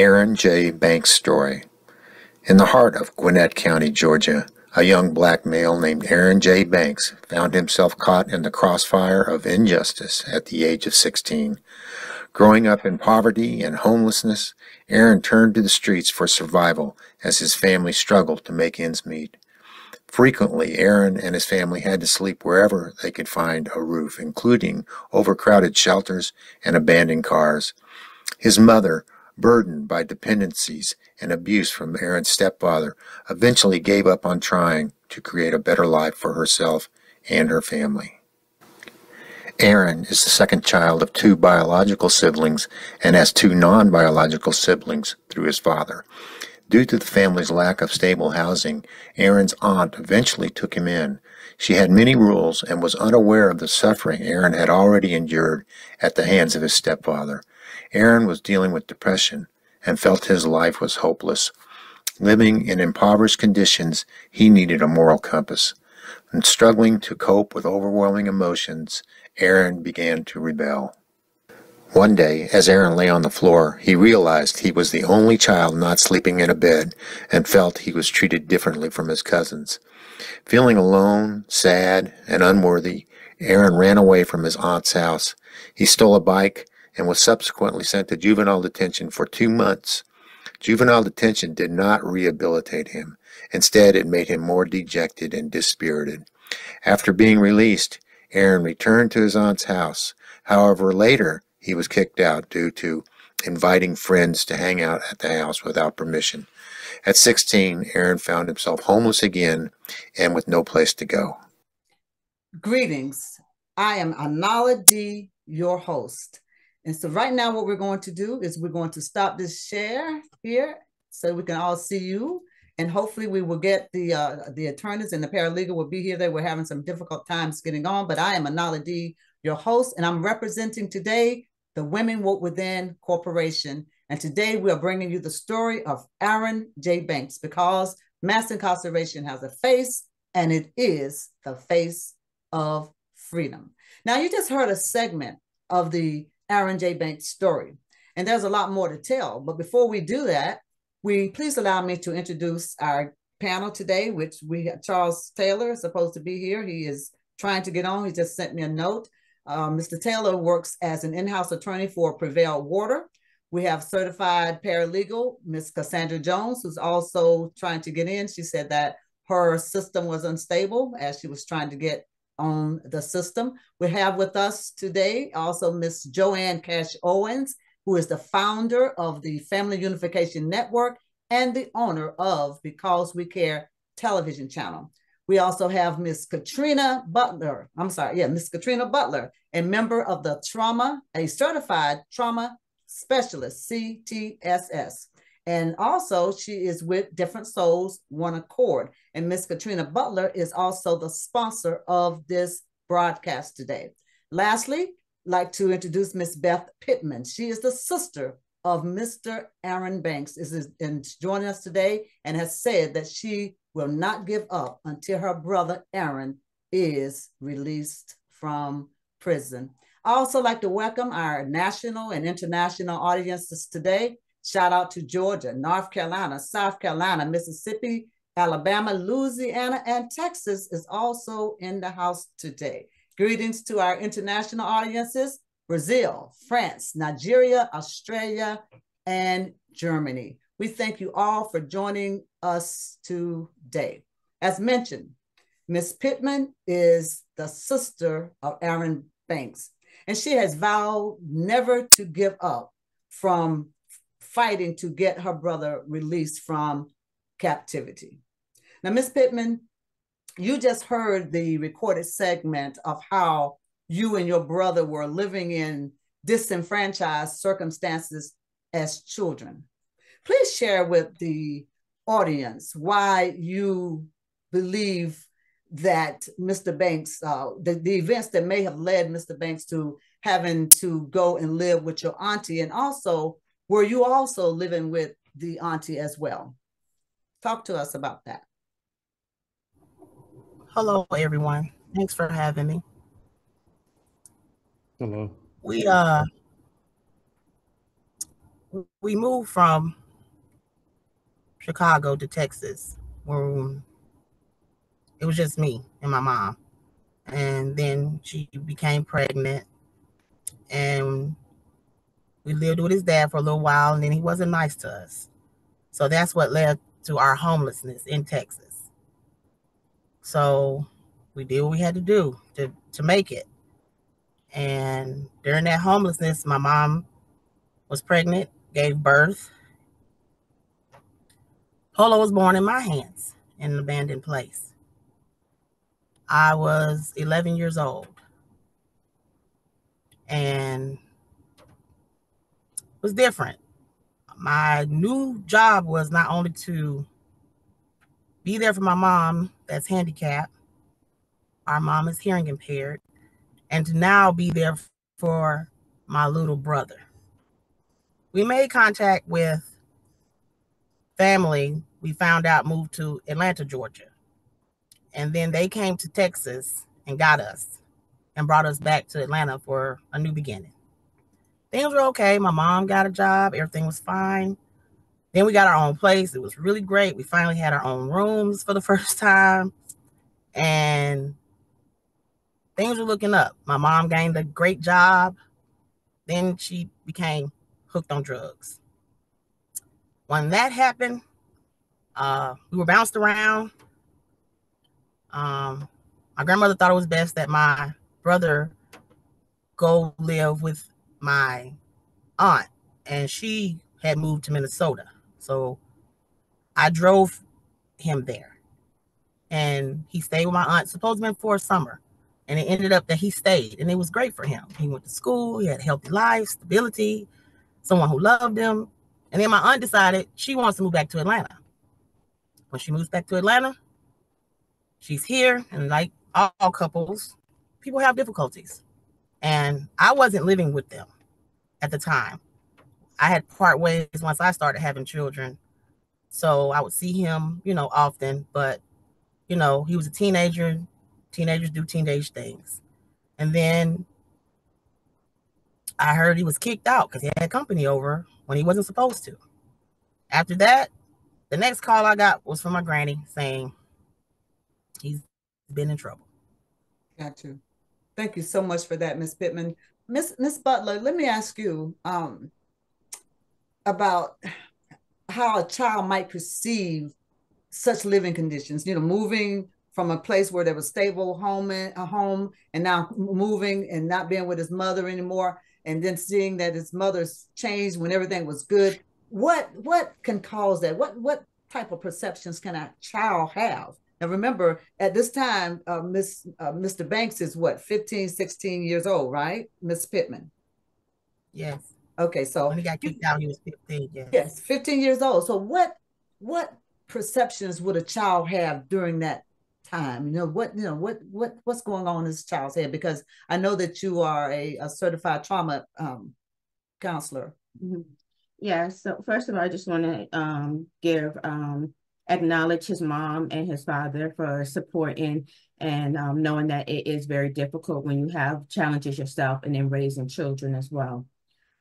Aaron J. Banks story. In the heart of Gwinnett County, Georgia, a young black male named Aaron J. Banks found himself caught in the crossfire of injustice at the age of 16. Growing up in poverty and homelessness, Aaron turned to the streets for survival as his family struggled to make ends meet. Frequently, Aaron and his family had to sleep wherever they could find a roof, including overcrowded shelters and abandoned cars. His mother, burdened by dependencies and abuse from Aaron's stepfather, eventually gave up on trying to create a better life for herself and her family. Aaron is the second child of two biological siblings and has two non-biological siblings through his father. Due to the family's lack of stable housing, Aaron's aunt eventually took him in. She had many rules and was unaware of the suffering Aaron had already endured at the hands of his stepfather. Aaron was dealing with depression and felt his life was hopeless. Living in impoverished conditions, he needed a moral compass. And struggling to cope with overwhelming emotions, Aaron began to rebel. One day, as Aaron lay on the floor, he realized he was the only child not sleeping in a bed and felt he was treated differently from his cousins. Feeling alone, sad, and unworthy, Aaron ran away from his aunt's house. He stole a bike and was subsequently sent to juvenile detention for 2 months. Juvenile detention did not rehabilitate him. Instead, it made him more dejected and dispirited. After being released, Aaron returned to his aunt's house. However, later, he was kicked out due to inviting friends to hang out at the house without permission. At 16, Aaron found himself homeless again and with no place to go. Greetings. I am Anala D., your host. And so right now what we're going to do is we're going to stop this share here so we can all see you. And hopefully we will get the attorneys and the paralegal will be here. They were having some difficult times getting on, but I am Anala D., your host, and I'm representing today the Women Woke Within Corporation. And today we are bringing you the story of Aaron J. Banks, because mass incarceration has a face, and it is the face of freedom. Now, you just heard a segment of the Aaron J. Banks story, and there's a lot more to tell. But before we do that, please allow me to introduce our panel today, which we have Charles Taylor is supposed to be here. He is trying to get on. He just sent me a note. Mr. Taylor works as an in-house attorney for Prevail Water. We have certified paralegal, Ms. Cassandra Jones, who's also trying to get in. She said that her system was unstable as she was trying to get on the system. We have with us today also Ms. Joanne Cash Owens, who is the founder of the Family Unification Network and the owner of Because We Care television channel. We also have Ms. Katrina Butler. Ms. Katrina Butler, a member of a certified trauma specialist, CTSS. And also she is with Different Souls, One Accord. And Ms. Katrina Butler is also the sponsor of this broadcast today. Lastly, I'd like to introduce Ms. Beth Pittman. She is the sister of Mr. Aaron Banks, is joining us today and has said that she will not give up until her brother Aaron is released from prison. I also like to welcome our national and international audiences today. Shout out to Georgia, North Carolina, South Carolina, Mississippi, Alabama, Louisiana, and Texas is also in the house today. Greetings to our international audiences, Brazil, France, Nigeria, Australia, and Germany. We thank you all for joining us today. As mentioned, Ms. Pittman is the sister of Aaron Banks, and she has vowed never to give up from fighting to get her brother released from captivity. Now, Ms. Pittman, you just heard the recorded segment of how you and your brother were living in disenfranchised circumstances as children. Please share with the audience why you believe that Mr. Banks, the events that may have led Mr. Banks to having to go and live with your auntie, and also, were you also living with the auntie as well? Talk to us about that. Hello, everyone. Thanks for having me. Hello. We we moved from Chicago to Texas, where it was just me and my mom. And then she became pregnant, and we lived with his dad for a little while, and then he wasn't nice to us. So that's what led to our homelessness in Texas. So we did what we had to do to make it. And during that homelessness, my mom was pregnant, gave birth. Polo was born in my hands in an abandoned place. I was 11 years old. And it was different. My new job was not only to be there for my mom that's handicapped, our mom is hearing impaired, and to now be there for my little brother. We made contact with family we found out moved to Atlanta, Georgia. And then they came to Texas and got us and brought us back to Atlanta for a new beginning. Things were okay. My mom got a job. Everything was fine. Then we got our own place. It was really great. We finally had our own rooms for the first time. And things were looking up. My mom gained a great job. Then she became hooked on drugs. When that happened, we were bounced around. My grandmother thought it was best that my brother go live with my aunt, and she had moved to Minnesota. So I drove him there, and he stayed with my aunt, supposedly for a summer. And it ended up that he stayed, and it was great for him. He went to school, he had a healthy life, stability, someone who loved him. And then my aunt decided she wants to move back to Atlanta. When she moves back to Atlanta, she's here, and like all couples, people have difficulties. And I wasn't living with them at the time. I had part ways once I started having children. So I would see him, often, but, he was a teenager. Teenagers do teenage things. And then I heard he was kicked out because he had company over when he wasn't supposed to. After that, the next call I got was from my granny saying he's been in trouble. Got you. Thank you so much for that, Ms. Pittman. Miss Butler, let me ask you about how a child might perceive such living conditions, moving from a place where there was stable home and now moving and not being with his mother anymore, and then seeing that his mother's changed when everything was good. What can cause that? What type of perceptions can a child have? And remember, at this time, Mr. Banks is what, 15, 16 years old, right? Miss Pittman? Yes. Okay, so when he got kicked out, he was 15. Yes. Yes, 15 years old. So what perceptions would a child have during that time? What's going on in this child's head? Because I know that you are a certified trauma counselor. Mm-hmm. Yeah. So first of all, I just want to acknowledge his mom and his father for supporting and knowing that it is very difficult when you have challenges yourself and then raising children as well.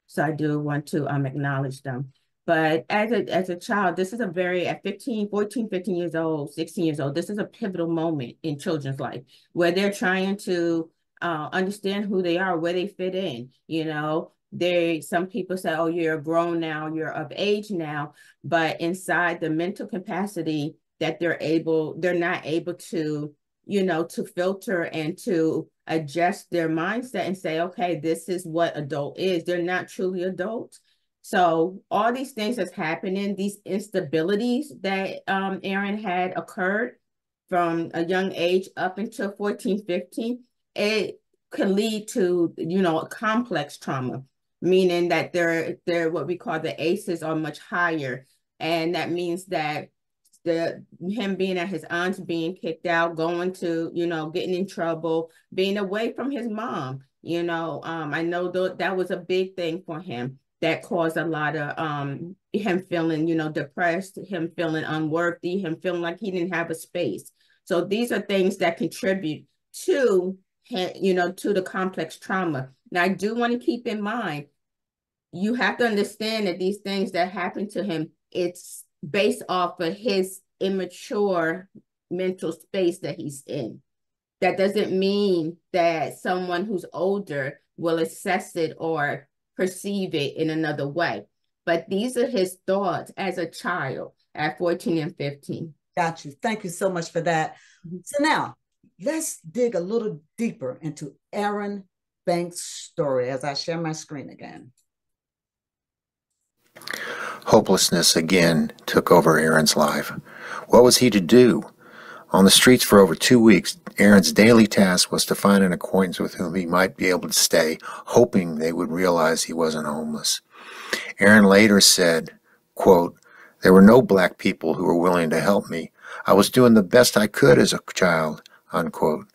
So I do want to acknowledge them. But as a child, this is at 14, 15 years old, 16 years old, this is a pivotal moment in children's life where they're trying to understand who they are, where they fit in. Some people say, oh, you're grown now, you're of age now, but inside the mental capacity that they're not able to, to filter and to adjust their mindset and say, okay, this is what adult is. They're not truly adults. So all these things that's happening, these instabilities that Aaron had occurred from a young age up until 14, 15, it can lead to, a complex trauma, meaning that they're what we call the ACEs are much higher. And that means that him being at his aunt's, being kicked out, going to, getting in trouble, being away from his mom, I know that was a big thing for him. That caused a lot of him feeling, depressed, him feeling unworthy, him feeling like he didn't have a space. So these are things that contribute to, to the complex trauma. Now, I do want to keep in mind you have to understand that these things that happen to him, it's based off of his immature mental space that he's in. That doesn't mean that someone who's older will assess it or perceive it in another way. But these are his thoughts as a child at 14 and 15. Got you. Thank you so much for that. So now let's dig a little deeper into Aaron Banks' story as I share my screen again. Hopelessness again took over Aaron's life. What was he to do? On the streets for over 2 weeks, Aaron's daily task was to find an acquaintance with whom he might be able to stay, hoping they would realize he wasn't homeless. Aaron later said, quote, "There were no black people who were willing to help me. I was doing the best I could as a child," unquote.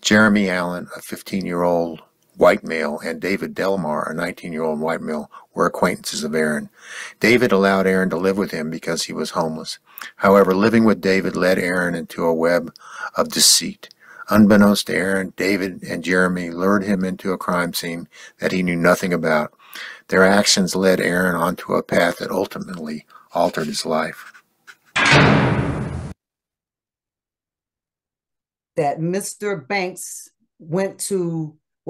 Jeremy Allen, a 15-year-old white male, and David Delmar, a 19-year-old white male, were acquaintances of Aaron. David allowed Aaron to live with him because he was homeless. However, living with David led Aaron into a web of deceit. Unbeknownst to Aaron, David and Jeremy lured him into a crime scene that he knew nothing about. Their actions led Aaron onto a path that ultimately altered his life. That Mr. Banks were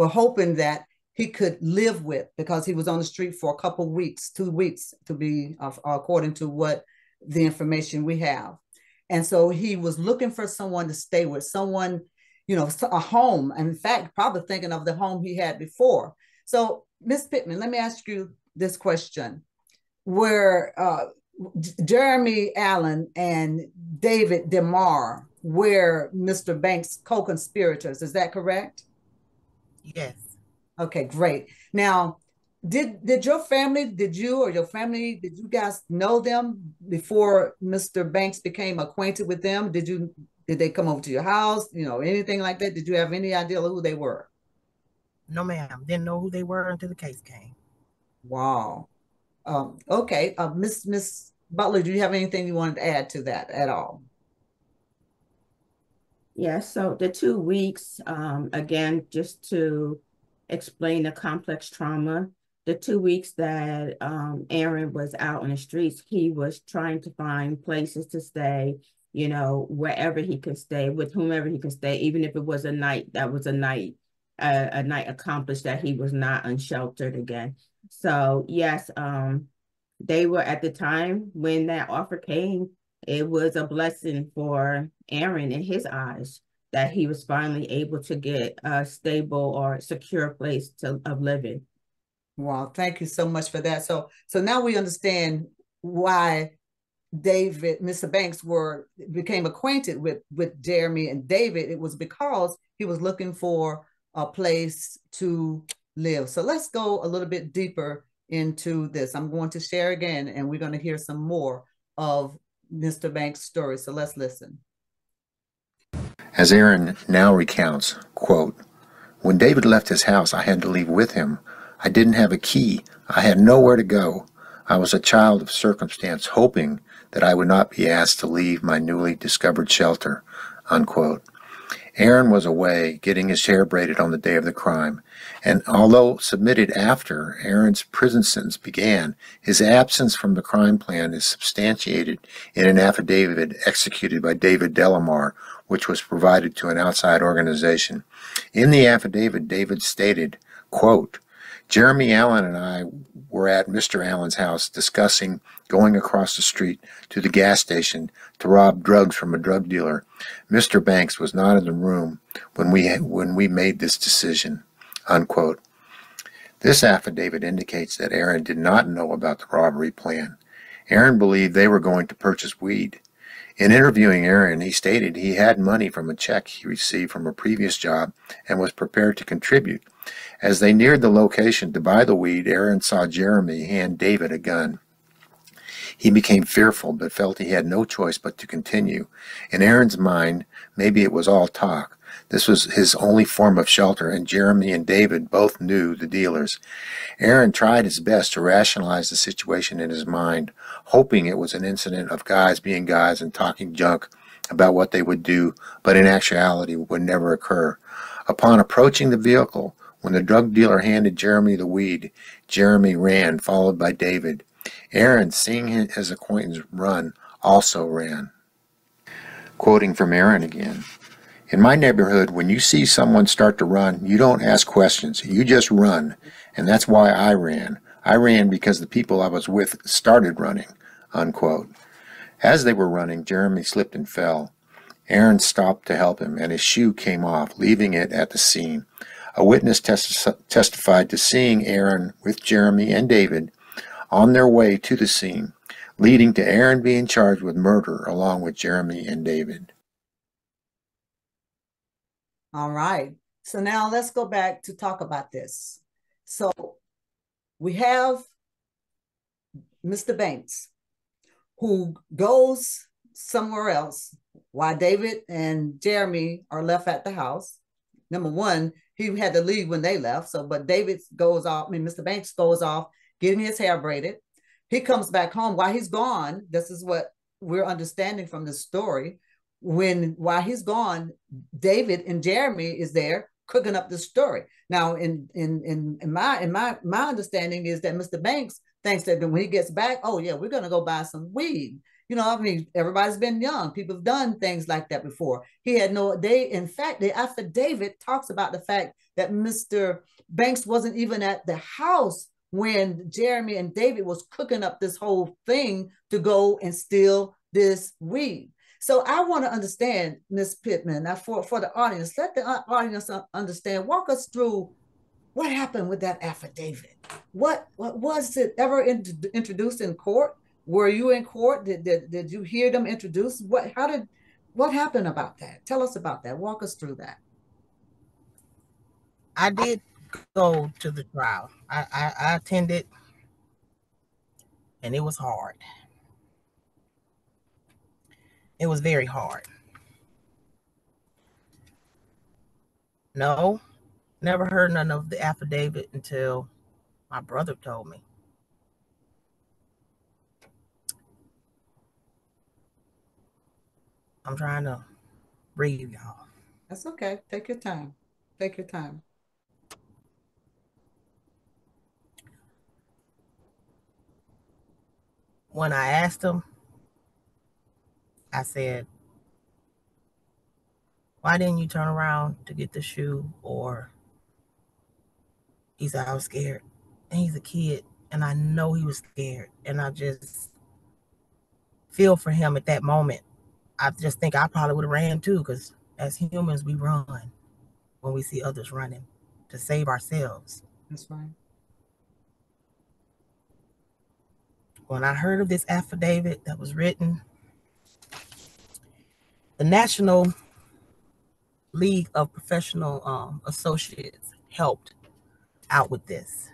hoping that he could live with, because he was on the street for a couple of weeks, 2 weeks to be, according to what the information we have. And so he was looking for someone to stay with, someone, a home. And in fact, probably thinking of the home he had before. So Ms. Pittman, let me ask you this question. Where Jeremy Allen and David Delmar were Mr. Banks' co-conspirators, is that correct? Yes. Okay, great. Now, did you or your family, did you guys know them before Mr. Banks became acquainted with them? Did they come over to your house? Anything like that? Did you have any idea who they were? No, ma'am. Didn't know who they were until the case came. Wow. Okay. Miss Butler, do you have anything you wanted to add to that at all? Yeah, so the 2 weeks, again, just to explain the complex trauma, the 2 weeks that Aaron was out on the streets, he was trying to find places to stay, wherever he could stay, with whomever he could stay, even if it was a night, that was a night accomplished that he was not unsheltered again. So yes, they were, at the time when that offer came, it was a blessing for Aaron in his eyes that he was finally able to get a stable or secure place of living. Wow, thank you so much for that. So now we understand why Mr. Banks became acquainted with Jeremy and David. It was because he was looking for a place to live. So let's go a little bit deeper into this. I'm going to share again, and we're going to hear some more of Mr. Banks' story. So let's listen. As Aaron now recounts, quote, "When David left his house, I had to leave with him. I didn't have a key. I had nowhere to go. I was a child of circumstance, hoping that I would not be asked to leave my newly discovered shelter," unquote. Aaron was away getting his hair braided on the day of the crime, and although submitted after Aaron's prison sentence began, his absence from the crime plan is substantiated in an affidavit executed by David Delmar, which was provided to an outside organization. In the affidavit, David stated, quote, "Jeremy Allen and I were at Mr. Allen's house discussing going across the street to the gas station to rob drugs from a drug dealer. Mr. Banks was not in the room when we made this decision," unquote. This affidavit indicates that Aaron did not know about the robbery plan. Aaron believed they were going to purchase weed. In interviewing Aaron, he stated he had money from a check he received from a previous job and was prepared to contribute. As they neared the location to buy the weed, Aaron saw Jeremy hand David a gun. He became fearful, but felt he had no choice but to continue. In Aaron's mind, maybe it was all talk. This was his only form of shelter, and Jeremy and David both knew the dealers. Aaron tried his best to rationalize the situation in his mind, hoping it was an incident of guys being guys and talking junk about what they would do, but in actuality would never occur. Upon approaching the vehicle, When the drug dealer handed Jeremy the weed, Jeremy ran, followed by David. Aaron, seeing his acquaintance run, also ran. Quoting from Aaron again. In my neighborhood, when you see someone start to run, you don't ask questions. You just run. And that's why I ran. I ran because the people I was with started running. Unquote. As they were running, Jeremy slipped and fell. Aaron stopped to help him, and his shoe came off, leaving it at the scene. A witness testified to seeing Aaron with Jeremy and David on their way to the scene, leading to Aaron being charged with murder along with Jeremy and David. All right. So now let's go back to talk about this. So we have Mr. Banks, who goes somewhere else while David and Jeremy are left at the house. Number one, he had to leave when they left. So, but David goes off, Mr. Banks goes off, getting his hair braided. He comes back home. While he's gone, this is what we're understanding from the story. While he's gone, David and Jeremy is there cooking up the story. Now, in my understanding is that Mr. Banks thinks that when he gets back, oh yeah, we're gonna go buy some weed. You know, I mean, everybody's been young. People have done things like that before. He had in fact, the affidavit talks about the fact that Mr. Banks wasn't even at the house when Jeremy and David was cooking up this whole thing to go and steal this weed. So I want to understand, Ms. Pittman, now for the audience, let the audience understand, walk us through what happened with that affidavit. What was it ever introduced in court? Were you in court? Did you hear them introduce? What happened about that? Tell us about that. Walk us through that. I did go to the trial. I attended, and it was hard. It was very hard. No, never heard none of the affidavit until my brother told me. I'm trying to breathe, y'all. That's okay. Take your time. Take your time. When I asked him, I said, why didn't you turn around to get the shoe? Or he said, I was scared. And he's a kid, and I know he was scared. And I just feel for him at that moment. I just think I probably would have ran too, because as humans, we run when we see others running to save ourselves. That's right. When I heard of this affidavit that was written, the National League of Professional Associates helped out with this.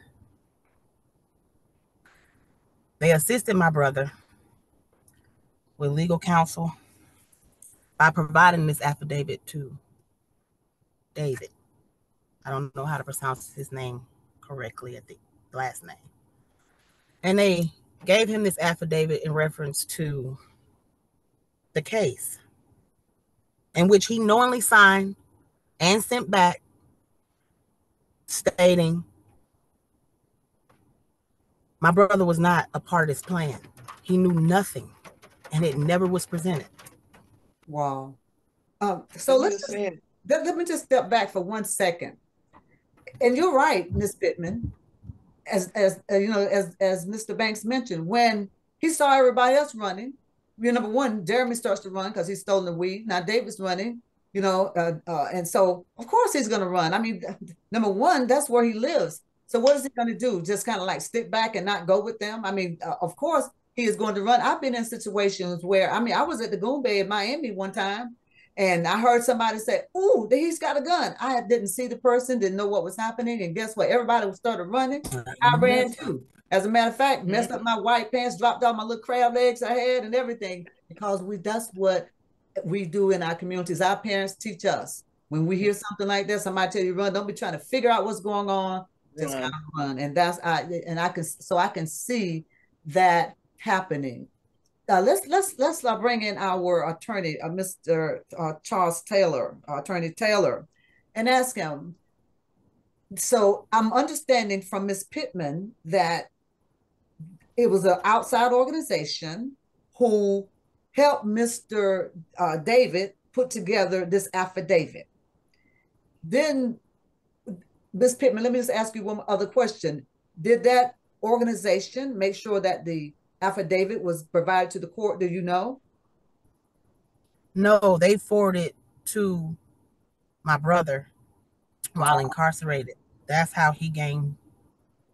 They assisted my brother with legal counsel by providing this affidavit to David. I don't know how to pronounce his name correctly at the last name. And they gave him this affidavit in reference to the case, in which he knowingly signed and sent back, stating my brother was not a part of this plan. He knew nothing, and it never was presented. Wow. So let me just step back for 1 second. And you're right, Ms. Pittman. As you know, as Mr. Banks mentioned, when he saw everybody else running, number one, Jeremy starts to run because he's stolen the weed. Now David's running, and so of course he's going to run. I mean, number one, that's where he lives. So what is he going to do? Just kind of like stick back and not go with them? I mean, of course he is going to run. I've been in situations where, I was at the Goon Bay in Miami one time, and I heard somebody say, "Ooh, he's got a gun." I didn't see the person, didn't know what was happening. And guess what? Everybody started running. I ran too. As a matter of fact, messed up my white pants, dropped all my little crab legs I had and everything, because that's what we do in our communities. Our parents teach us. When we hear something like that, somebody tell you run, don't be trying to figure out what's going on, just kind of run. And I can see that happening. Let's bring in our attorney, Mr. Charles Taylor, Attorney Taylor, and ask him, So I'm understanding from Ms. Pittman that it was an outside organization who helped Mr. David put together this affidavit. Then, Ms. Pittman, let me just ask you one other question. Did that organization make sure that the affidavit was provided to the court? Do you know? No, they forwarded to my brother while incarcerated. That's how he gained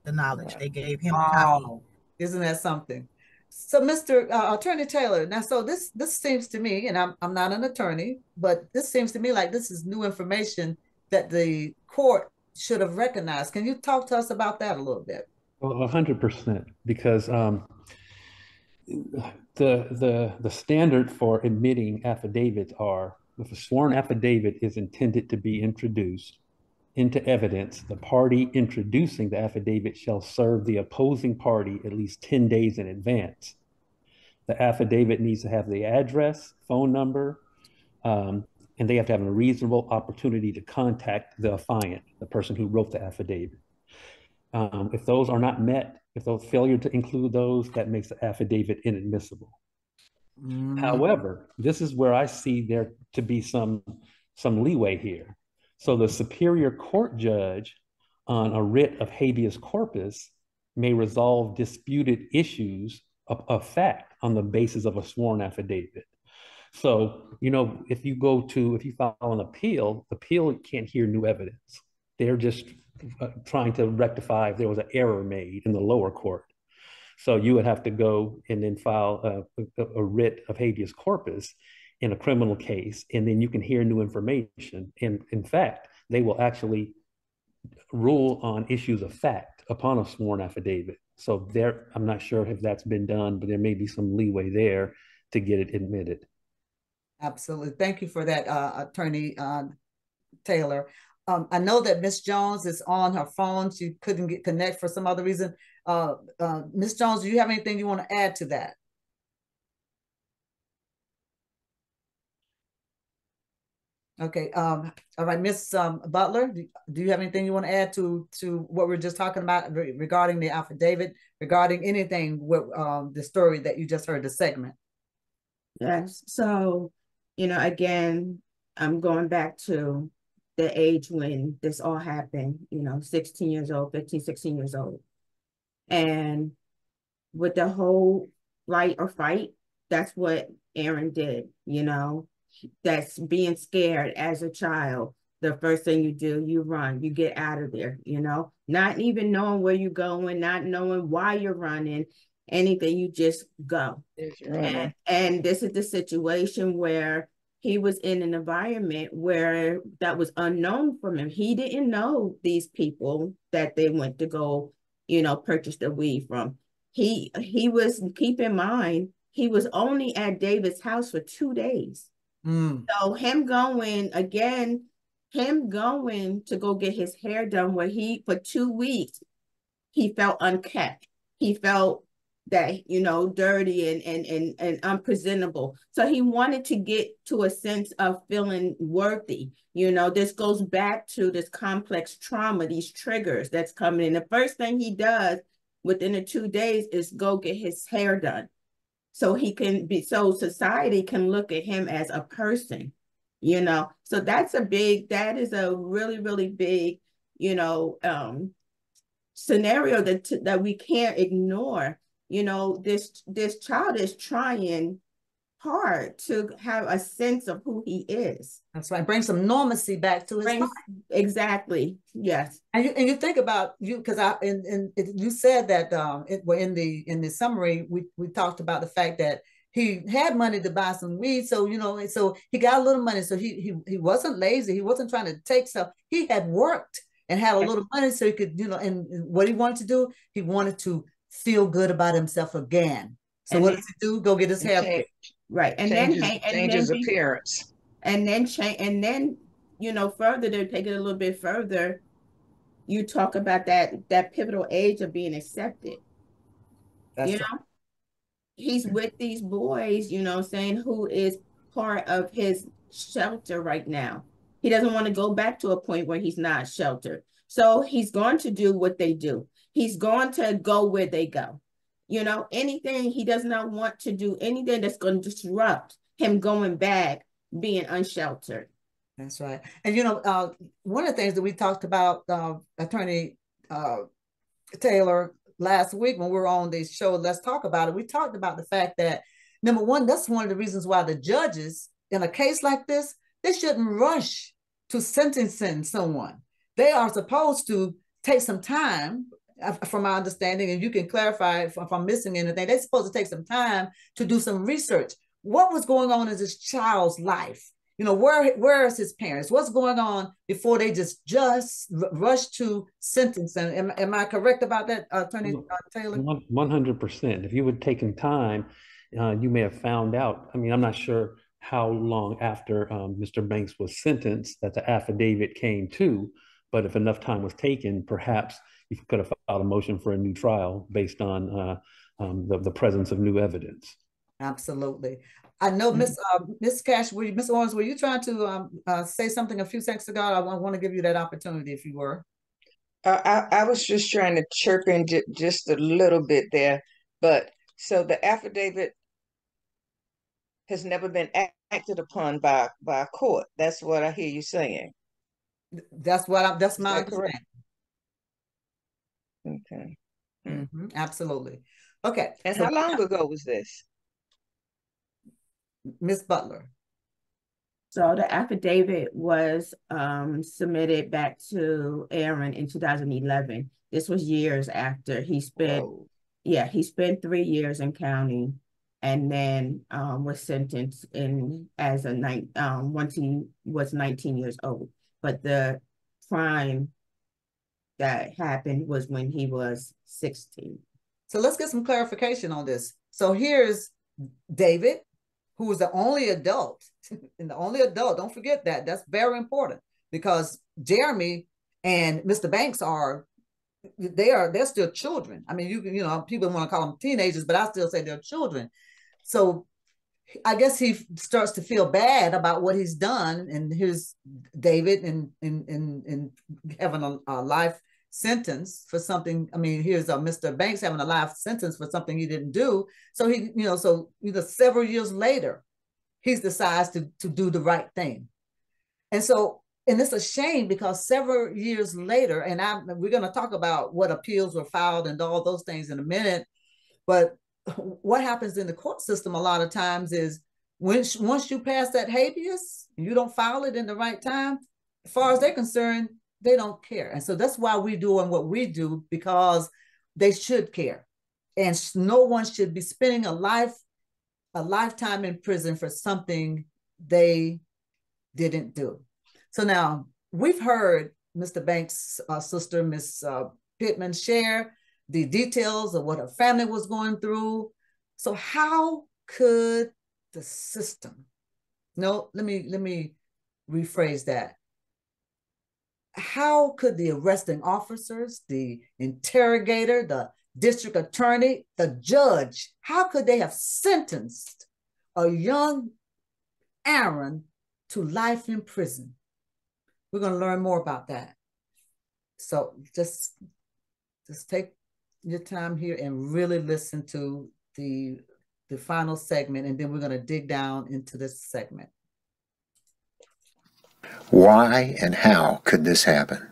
the knowledge. They gave him a copy. Wow. Isn't that something? So, Mr. Attorney Taylor, now, so this seems to me, and I'm not an attorney, but this seems to me like this is new information that the court should have recognized. Can you talk to us about that a little bit? Well, 100%, because the standard for admitting affidavits are, if a sworn affidavit is intended to be introduced into evidence, the party introducing the affidavit shall serve the opposing party at least 10 days in advance. The affidavit needs to have the address, phone number, and they have to have a reasonable opportunity to contact the affiant, the person who wrote the affidavit. If those are not met, if those failure to include those, that makes the affidavit inadmissible. However, this is where I see there to be some leeway here. So the Superior Court judge on a writ of habeas corpus may resolve disputed issues of fact on the basis of a sworn affidavit. So, if you file an appeal, the appeal can't hear new evidence. They're just trying to rectify if there was an error made in the lower court. So you would have to go and then file a writ of habeas corpus in a criminal case, and then you can hear new information. And in fact, they will actually rule on issues of fact upon a sworn affidavit. So I'm not sure if that's been done, but there may be some leeway there to get it admitted. Absolutely. Thank you for that, Attorney Taylor. I know that Ms. Jones is on her phone. She couldn't connect for some other reason. Ms. Jones, do you have anything you want to add to that? Okay. All right, Ms. Butler, do you have anything you want to add to what we're just talking about regarding the affidavit, regarding anything with the story that you just heard, the segment? Yes. So, again, I'm going back to the age when this all happened, 16 years old, 15, 16 years old. And with the whole flight or fight, that's what Aaron did, that's being scared as a child. The first thing you do, you run, you get out of there, not even knowing where you're going, not knowing why you're running, anything, you just go. And this is the situation where he was in an environment where that was unknown from him. He didn't know these people that they went to go, purchase the weed from. He was, keep in mind, he was only at David's house for 2 days. So him going to go get his hair done, where for 2 weeks, he felt unkept. He felt that, dirty and unpresentable. So he wanted to get to a sense of feeling worthy. This goes back to this complex trauma, these triggers that's coming in. The first thing he does within the 2 days is go get his hair done. So society can look at him as a person, So that is a really, really big, scenario that we can't ignore. This child is trying hard to have a sense of who he is. That's right. Bring some normalcy back to his life. Exactly. Yes. And you think about because you said that in the summary we talked about the fact that he had money to buy some weed, so so he got a little money, so he wasn't lazy, he wasn't trying to take stuff. He had worked and had a little money, so he could and what he wanted to do, he wanted to feel good about himself again. So what does he do? Go get his hair fixed. Right. And change his appearance. And then further to take it a little bit further, you talk about that pivotal age of being accepted. That's right. He's with these boys, saying, who is part of his shelter right now. He doesn't want to go back to a point where he's not sheltered. So he's going to do what they do. He's going to go where they go. You know, anything, he does not want to do anything that's going to disrupt him going back, being unsheltered. That's right. And, you know, one of the things that we talked about, Attorney Taylor, last week when we were on this show, Let's Talk About It, we talked about the fact that, number one, that's one of the reasons why the judges in a case like this, they shouldn't rush to sentencing someone. They are supposed to take some time, from my understanding, and you can clarify if I'm missing anything, they're supposed to take some time to do some research. What was going on in this child's life? You know, where is his parents? What's going on before they just rush to sentencing? Am I correct about that, Attorney Taylor? 100%. If you would taken time, you may have found out. I mean, I'm not sure how long after Mr. Banks was sentenced that the affidavit came to, but if enough time was taken, perhaps you could have filed a motion for a new trial based on the presence of new evidence. Absolutely. I know Miss Cash, Miss Owens, were you trying to say something a few seconds ago? I want to give you that opportunity if you were. I was just trying to chirp in just a little bit there, but so the affidavit has never been acted upon by a court. That's what I hear you saying. That's my understanding. Okay. Absolutely. Okay. And so how long ago was this? Miss Butler. So the affidavit was submitted back to Aaron in 2011. This was years after he spent, he spent 3 years in county, and then was sentenced in as once he was 19 years old. But the crime that happened was when he was 16. So let's get some clarification on this. So here's David, who was the only adult, and the only adult, don't forget that. That's very important, because Jeremy and Mr. Banks they're still children. I mean, you know, people want to call them teenagers, but I still say they're children. So I guess he starts to feel bad about what he's done, and here's David in having a life sentence for something. I mean, here's Mr. Banks having a life sentence for something he didn't do. So several years later, he decides to do the right thing. And it's a shame, because several years later, and we're going to talk about what appeals were filed and all those things in a minute, but what happens in the court system a lot of times is once you pass that habeas, you don't file it in the right time, as far as they're concerned, they don't care. And so that's why we're doing what we do, because they should care. And no one should be spending a lifetime in prison for something they didn't do. So now we've heard Mr. Banks' sister, Miss Pittman, share the details of what her family was going through. So how could the system, let me rephrase that. How could the arresting officers, the interrogator, the district attorney, the judge, how could they have sentenced a young Aaron to life in prison? We're going to learn more about that. So just take your time here and really listen to the final segment, and then we're going to dig down into this segment. Why and how could this happen?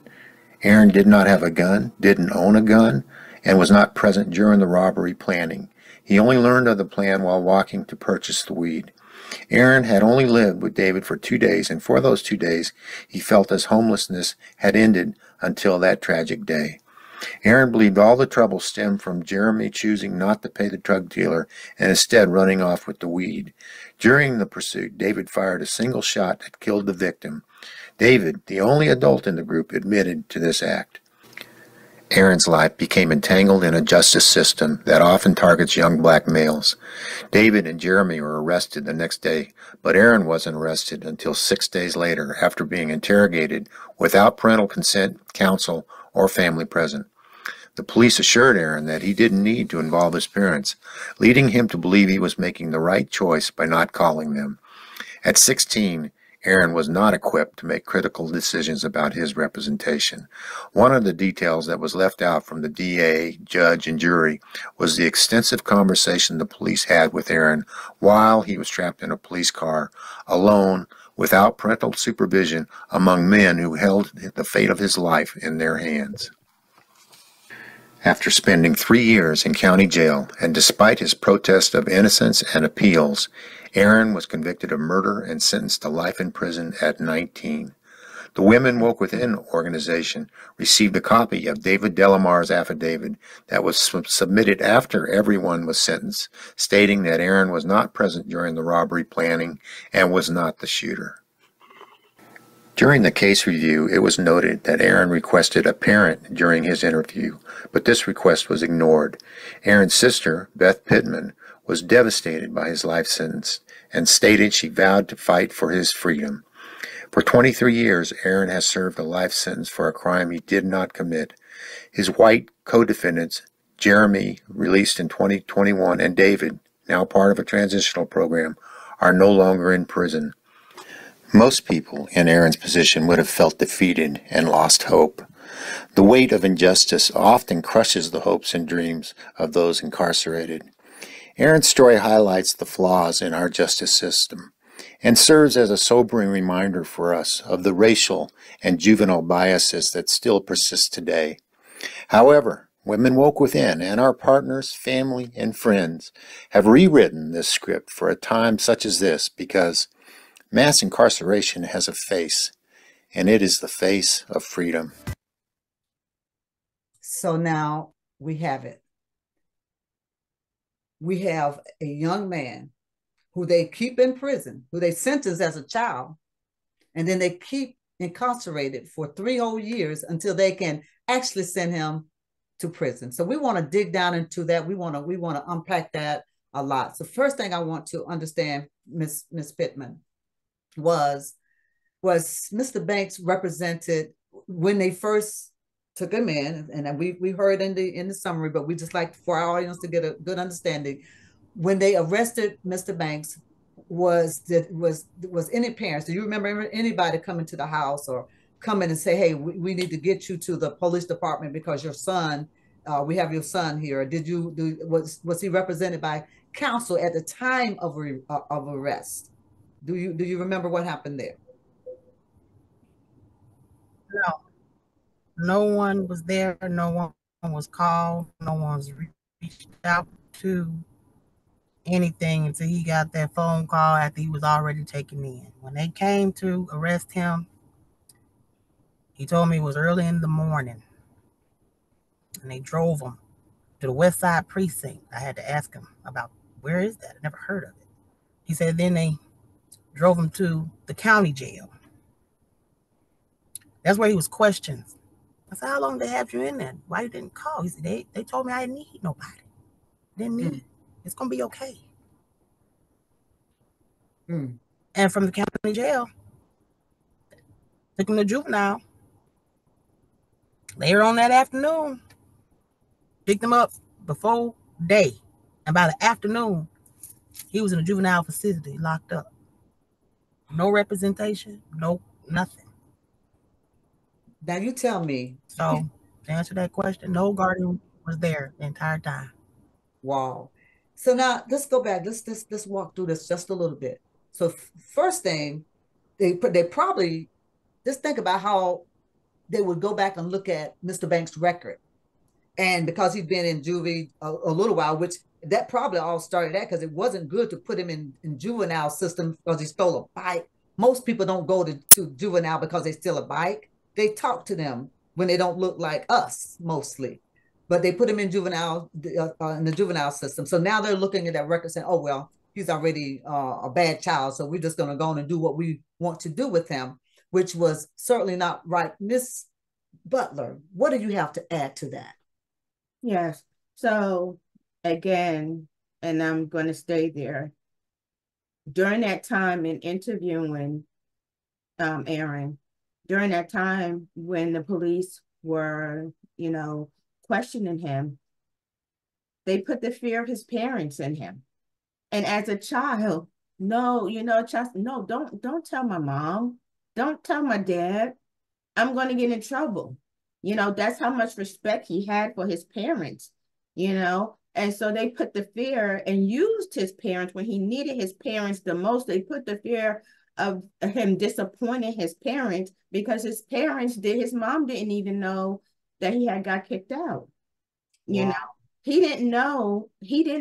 Aaron did not have a gun, didn't own a gun, and was not present during the robbery planning. He only learned of the plan while walking to purchase the weed. Aaron had only lived with David for 2 days, and for those 2 days, he felt his homelessness had ended until that tragic day. Aaron believed all the trouble stemmed from Jeremy choosing not to pay the drug dealer and instead running off with the weed. During the pursuit, David fired a single shot that killed the victim. David, the only adult in the group, admitted to this act. Aaron's life became entangled in a justice system that often targets young black males. David and Jeremy were arrested the next day, but Aaron wasn't arrested until 6 days later after being interrogated without parental consent, counsel, or family present. The police assured Aaron that he didn't need to involve his parents, leading him to believe he was making the right choice by not calling them. At 16, Aaron was not equipped to make critical decisions about his representation. One of the details that was left out from the DA, judge, and jury was the extensive conversation the police had with Aaron while he was trapped in a police car, alone, without parental supervision, among men who held the fate of his life in their hands. After spending 3 years in county jail, and despite his protest of innocence and appeals, Aaron was convicted of murder and sentenced to life in prison at 19. The Women Woke Within organization received a copy of David Delamar's affidavit that was submitted after everyone was sentenced, stating that Aaron was not present during the robbery planning and was not the shooter. During the case review, it was noted that Aaron requested a parent during his interview, but this request was ignored. Aaron's sister, Beth Pittman, was devastated by his life sentence and stated she vowed to fight for his freedom. For 23 years, Aaron has served a life sentence for a crime he did not commit. His white co-defendants, Jeremy, released in 2021, and David, now part of a transitional program, are no longer in prison. Most people in Aaron's position would have felt defeated and lost hope. The weight of injustice often crushes the hopes and dreams of those incarcerated. Aaron's story highlights the flaws in our justice system and serves as a sobering reminder for us of the racial and juvenile biases that still persist today. However, Women Woke Within and our partners, family, and friends have rewritten this script for a time such as this because mass incarceration has a face, and it is the face of freedom. So now we have it. We have a young man who they keep in prison, who they sentence as a child, and then they keep incarcerated for 3 whole years until they can actually send him to prison. So we want to dig down into that. We want to unpack that a lot. So first thing I want to understand, Miss Pittman, was Mr. Banks represented when they first took him in, and we heard in the summary, but we just like for our audience to get a good understanding. When they arrested Mr. Banks, was any parents? Do you remember anybody coming to the house or coming and say, "Hey, we need to get you to the police department because your son, we have your son here"? Was he represented by counsel at the time of arrest? Do you remember what happened there? No one was there. No one was called. No one's reached out to anything until he got that phone call after he was already taken in. When they came to arrest him, he told me it was early in the morning, and they drove him to the West Side Precinct. I had to ask him about where is that? I never heard of it. He said then they drove him to the county jail. That's where he was questioned. I said, how long did they have you in there? Why you didn't call? He said, they told me I didn't need nobody. Didn't need. It's going to be okay. And from the county jail, took him to juvenile. Later on that afternoon, picked him up before day. And by the afternoon, he was in a juvenile facility, locked up. No representation, no nothing. Now you tell me. So to answer that question, no guardian was there the entire time. Wow. So now let's go back. Let's walk through this just a little bit. So first thing, they probably just think about how they would go back and look at Mr. Banks' record. And because he'd been in juvie a little while, which that probably all started that because it wasn't good to put him in juvenile system because he stole a bike. Most people don't go to juvenile because they steal a bike. They talk to them when they don't look like us mostly, but they put him in juvenile in the juvenile system. So now they're looking at that record saying, oh, well, he's already a bad child. So we're just going to go on and do what we want to do with him, which was certainly not right. Miss Butler, what do you have to add to that? Yes. So again, and I'm going to stay there. During that time in interviewing Aaron, during that time when the police were, questioning him, they put the fear of his parents in him. And as a child, no, Chelsea, no, don't tell my mom. Don't tell my dad. I'm going to get in trouble. That's how much respect he had for his parents, And so they put the fear and used his parents when he needed his parents the most. They put the fear of him disappointing his parents because his mom didn't even know that he had got kicked out. Wow. He did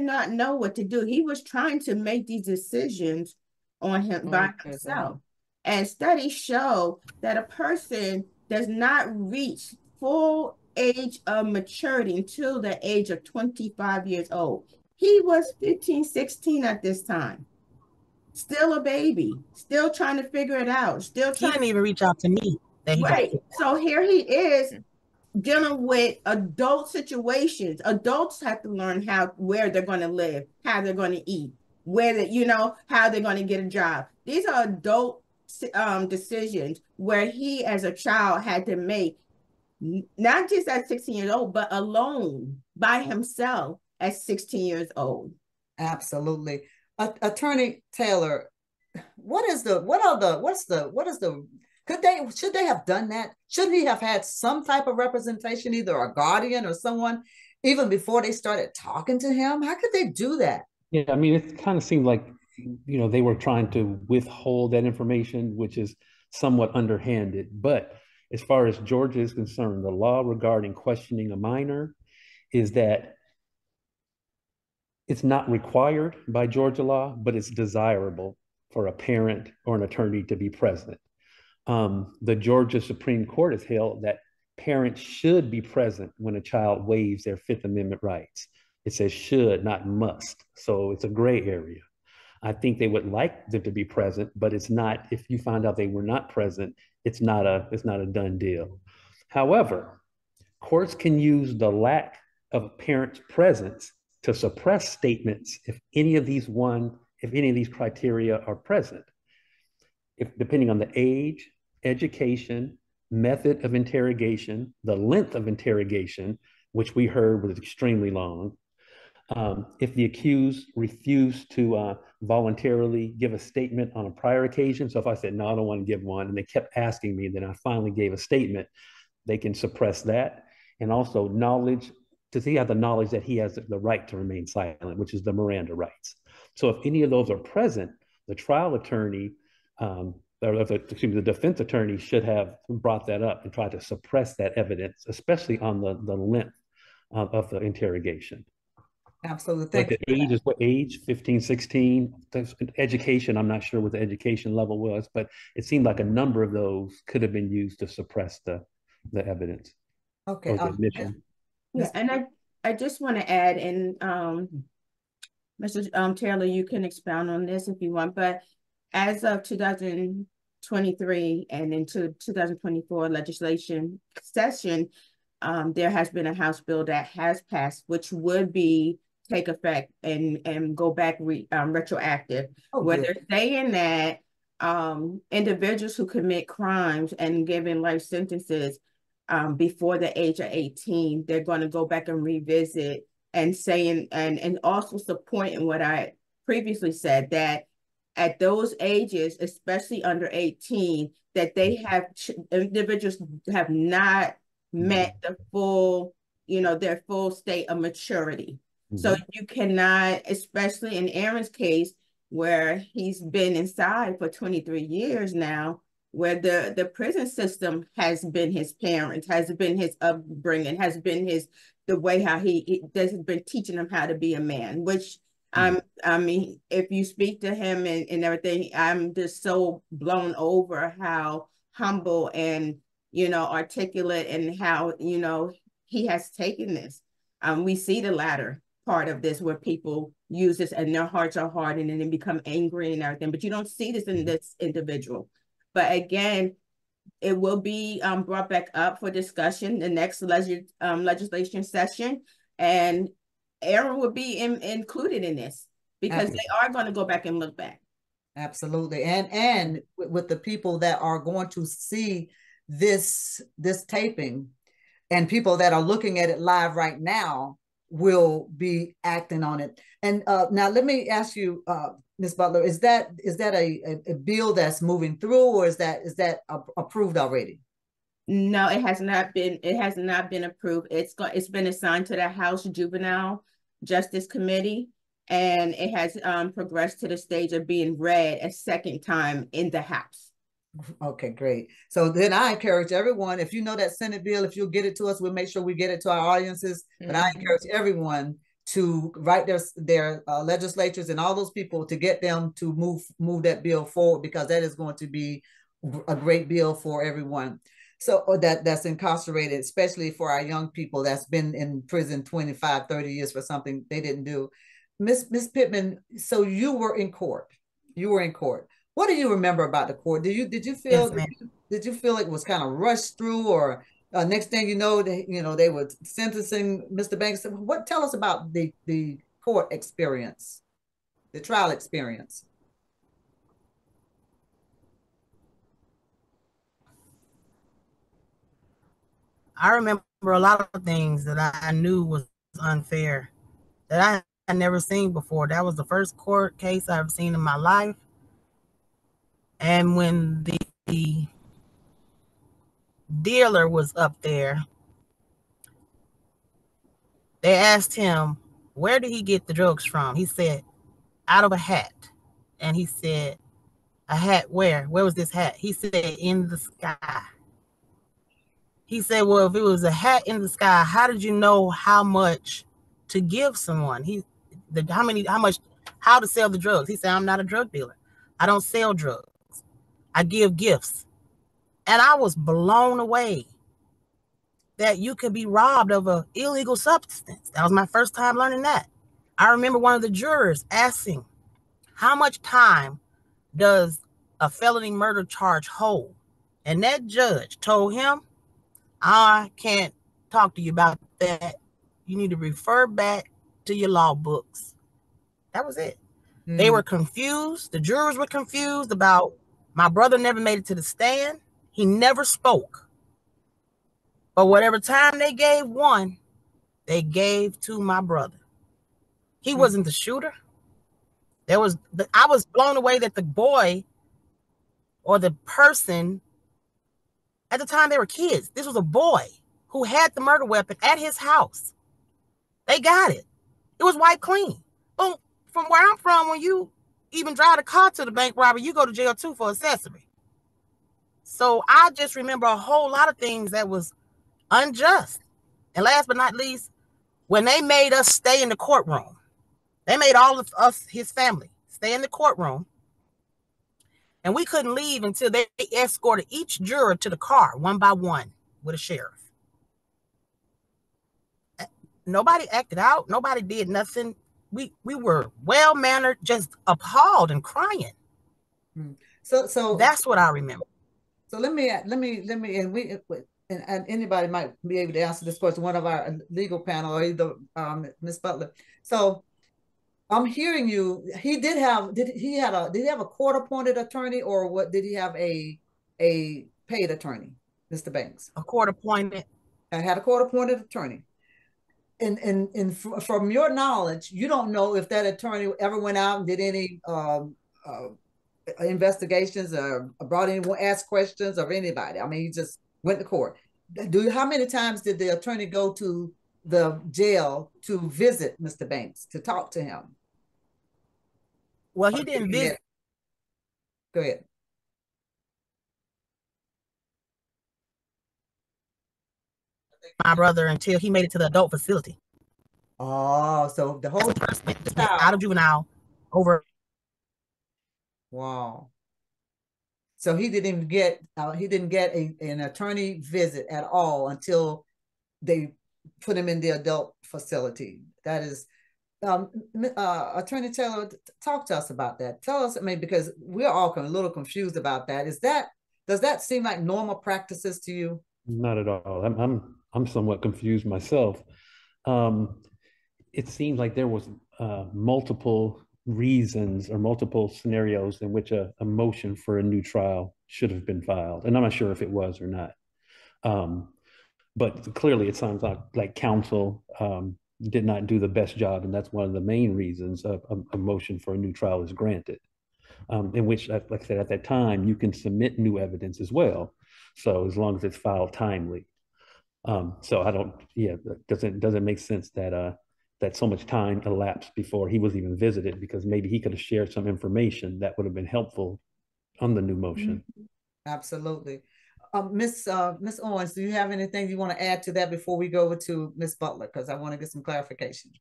not know what to do. He was trying to make these decisions on him by himself. And studies show that a person does not reach full age of maturity until the age of 25 years old. He was 15, 16 at this time. Still a baby, still trying to figure it out. He didn't even reach out to me. Right. So here he is dealing with adult situations. Adults have to learn where they're going to live, how they're going to eat, how they're going to get a job. These are adult decisions where he, as a child, had to make, not just at 16 years old, but alone by himself at 16 years old. Absolutely. Attorney Taylor, should they have done that? Shouldn't he have had some type of representation, either a guardian or someone, even before they started talking to him? How could they do that? Yeah, I mean, it kind of seemed like, they were trying to withhold that information, which is somewhat underhanded. But as far as Georgia is concerned, the law regarding questioning a minor is that it's not required by Georgia law, but it's desirable for a parent or an attorney to be present. The Georgia Supreme Court has held that parents should be present when a child waives their Fifth Amendment rights. It says should, not must. So it's a gray area. I think they would like them to be present, but it's not, if you find out they were not present, it's not a done deal. However, courts can use the lack of a parent's presence to suppress statements if any of these criteria are present. Depending on the age, education, method of interrogation, the length of interrogation, which we heard was extremely long. If the accused refused to voluntarily give a statement on a prior occasion, so if I said, no, I don't want to give one, and they kept asking me, then I finally gave a statement, they can suppress that. And also knowledge, to see how the knowledge that he has the right to remain silent, which is the Miranda rights. So if any of those are present, the trial attorney, the defense attorney should have brought that up and tried to suppress that evidence, especially on the length of the interrogation. Absolutely. Like the age is what age? 15, 16. Education, I'm not sure what the education level was, but it seemed like a number of those could have been used to suppress the evidence. Okay. Yeah, and I just want to add, and Mr. Taylor, you can expound on this if you want, but as of 2023 and into 2024 legislation session, there has been a House bill that has passed, which would take effect and go back retroactive, where they're saying that individuals who commit crimes and given life sentences before the age of 18, they're going to go back and revisit and saying, and also supporting what I previously said, that at those ages, especially under 18, that individuals have not met the full, their full state of maturity. So you cannot, especially in Aaron's case, where he's been inside for 23 years now, where the prison system has been his parents, has been his upbringing, has been the way how he has been teaching him how to be a man, which I mean, if you speak to him and everything, I'm just so blown over how humble and, articulate and how, he has taken this. We see the latter part of this where people use this and their hearts are hardened and then become angry and everything, but you don't see this in this individual. But again, it will be brought back up for discussion the next legislation session, and Aaron will be included in this because they are going to go back and look back. Absolutely. And with the people that are going to see this taping and people that are looking at it live right now, will be acting on it. And now let me ask you, Ms. Butler, is that a bill that's moving through, or is that approved already? No, it has not been. It has not been approved. It's been assigned to the House Juvenile Justice Committee, and it has progressed to the stage of being read a second time in the House. Okay, great. So then I encourage everyone, if you know that Senate bill, if you'll get it to us, we'll make sure we get it to our audiences. But I encourage everyone to write their legislatures and all those people to get them to move that bill forward, because that is going to be a great bill for everyone. So that's incarcerated, especially for our young people that's been in prison 25, 30 years for something they didn't do. Miss Pittman, so you were in court. You were in court. What do you remember about the court? Did you feel it was kind of rushed through, or next thing you know, they were sentencing Mr. Banks? Tell us about the court experience, the trial experience. I remember a lot of things that I knew was unfair, that I had never seen before. That was the first court case I've seen in my life. And when the dealer was up there, they asked him, where did he get the drugs from? He said, out of a hat. And he said, a hat where? Where was this hat? He said, in the sky. He said, well, if it was a hat in the sky, how did you know how much to give someone? How to sell the drugs? He said, I'm not a drug dealer. I don't sell drugs. I give gifts. And I was blown away that you could be robbed of an illegal substance. That was my first time learning that. I remember one of the jurors asking, how much time does a felony murder charge hold? And that judge told him, I can't talk to you about that. You need to refer back to your law books. That was it. They were confused. The jurors were confused about my brother never made it to the stand. He never spoke. But whatever time they gave one, they gave to my brother. He wasn't the shooter. I was blown away that the boy or the person, at the time they were kids, this was a boy who had the murder weapon at his house. They got it. It was wiped clean. But from where I'm from, when you even drive a car to the bank robbery, you go to jail too for accessory. So I just remember a whole lot of things that was unjust. And last but not least, when they made us stay in the courtroom, they made all of us, his family, stay in the courtroom. And we couldn't leave until they escorted each juror to the car one by one with a sheriff. Nobody acted out. Nobody did nothing. We were well-mannered, just appalled and crying. So that's what I remember. So let me, and anybody might be able to answer this question, one of our legal panel or either Ms. Butler. So I'm hearing you. Did he have a court-appointed attorney, or what? Did he have a paid attorney, Mr. Banks? A court-appointed. I had a court-appointed attorney. And from your knowledge, you don't know if that attorney ever went out and did any investigations or brought anyone, asked questions of anybody. I mean, he just went to court. How many times did the attorney go to the jail to visit Mr. Banks, to talk to him? Well, he didn't visit. Go ahead. My brother until he made it to the adult facility. Oh, so the whole out of juvenile over. Wow. So he didn't get an attorney visit at all until they put him in the adult facility. That is, Attorney Taylor, talk to us about that. Tell us, I mean, because we're all a little confused about that. Does that seem like normal practices to you? Not at all. I'm somewhat confused myself. It seems like there was multiple reasons or multiple scenarios in which a motion for a new trial should have been filed, and I'm not sure if it was or not. But clearly, it sounds like counsel did not do the best job, and that's one of the main reasons a motion for a new trial is granted. In which, like I said, at that time, you can submit new evidence as well. So as long as it's filed timely. So I don't, yeah, doesn't make sense that that so much time elapsed before he was even visited, because maybe he could have shared some information that would have been helpful on the new motion. Absolutely. Miss Owens, do you have anything you want to add to that before we go over to Miss Butler? Because I want to get some clarification.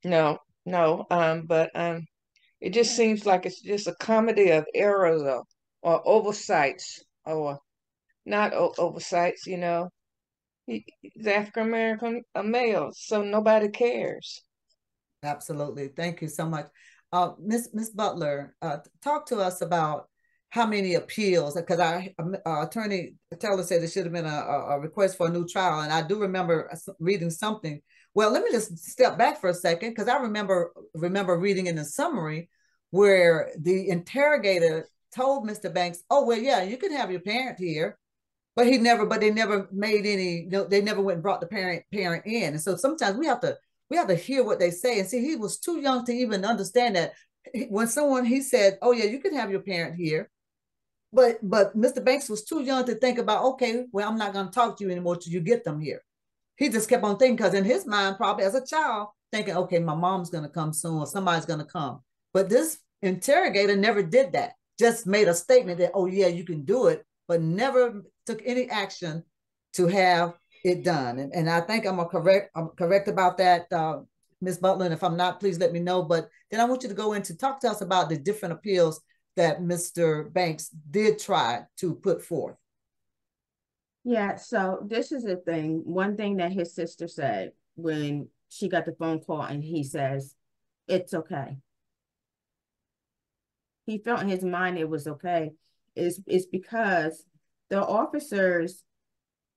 No, but it just seems like it's just a comedy of errors or oversights, or not oversights, you know. He's African American, a male, so nobody cares. Absolutely. Thank you so much. Miss Butler, talk to us about how many appeals, because Attorney Taylor said there should have been a request for a new trial. And I do remember reading something. Well, let me just step back for a second, because I remember reading in the summary where the interrogator told Mr. Banks, oh, well, yeah, you can have your parent here. But they never made any, they never went and brought the parent in. And so sometimes we have to hear what they say. And see, he was too young to even understand that. When he said, oh yeah, you can have your parent here. But Mr. Banks was too young to think about, okay, well, I'm not going to talk to you anymore till you get them here. He just kept on thinking, because in his mind, probably as a child, thinking, okay, my mom's going to come soon, or somebody's going to come. But this interrogator never did that. Just made a statement that, oh yeah, you can do it, but never took any action to have it done. And I think I'm correct about that, Ms. Butler. And if I'm not, please let me know. But then I want you to go in to talk to us about the different appeals that Mr. Banks did try to put forth. Yeah, so this is the thing. One thing that his sister said when she got the phone call, and he says, it's okay. He felt in his mind it was okay. It's because the officers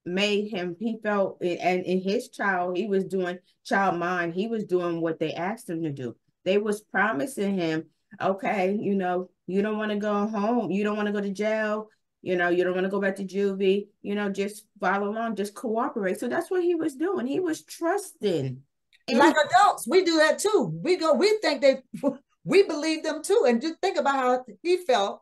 made him, he felt it, and in his child, he was doing child mind. He was doing what they asked him to do. They was promising him, okay, you know, you don't want to go home. You don't want to go to jail. You know, you don't want to go back to juvie, you know, just follow along, just cooperate. So that's what he was doing. He was trusting. Like adults, we do that too. We think we believe them too. And just think about how he felt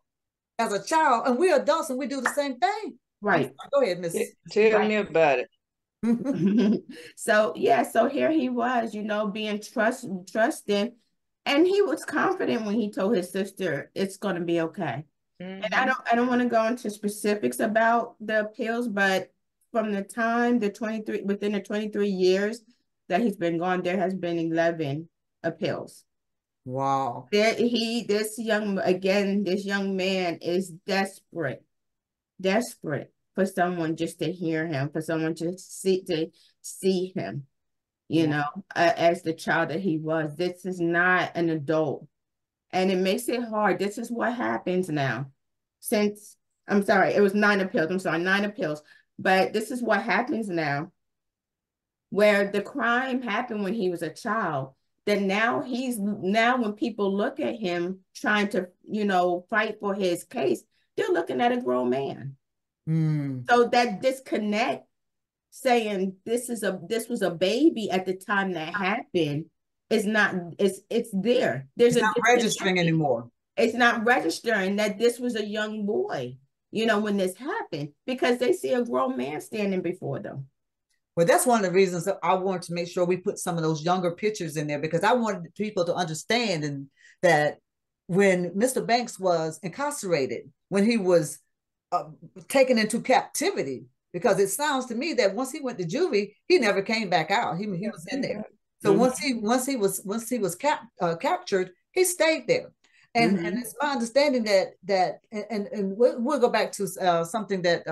as a child, and we're adults and we do the same thing. Right. Go ahead, Miss. Tell me about it. So yeah, so here he was, you know, being trusting, and he was confident when he told his sister it's going to be okay. And I don't want to go into specifics about the appeals, but from the time within the 23 years that he's been gone, there has been 11 appeals. Wow. This young man is desperate for someone just to hear him, for someone to see him, you know, as the child that he was. This is not an adult. And it makes it hard. This is what happens now. It was 9 appeals. I'm sorry, 9 appeals. But this is what happens now, where the crime happened when he was a child. That now when people look at him trying to, you know, fight for his case, they're looking at a grown man. So that disconnect, saying this was a baby at the time that happened, is not, it's there. It's not registering anymore. It's not registering that this was a young boy, you know, when this happened, because they see a grown man standing before them. Well, that's one of the reasons that I wanted to make sure we put some of those younger pictures in there, because I wanted people to understand and that when Mr. Banks was incarcerated, when he was taken into captivity, because it sounds to me that once he went to juvie, he never came back out. He was in there. So once he was captured, he stayed there. And it's my understanding that we'll go back to something that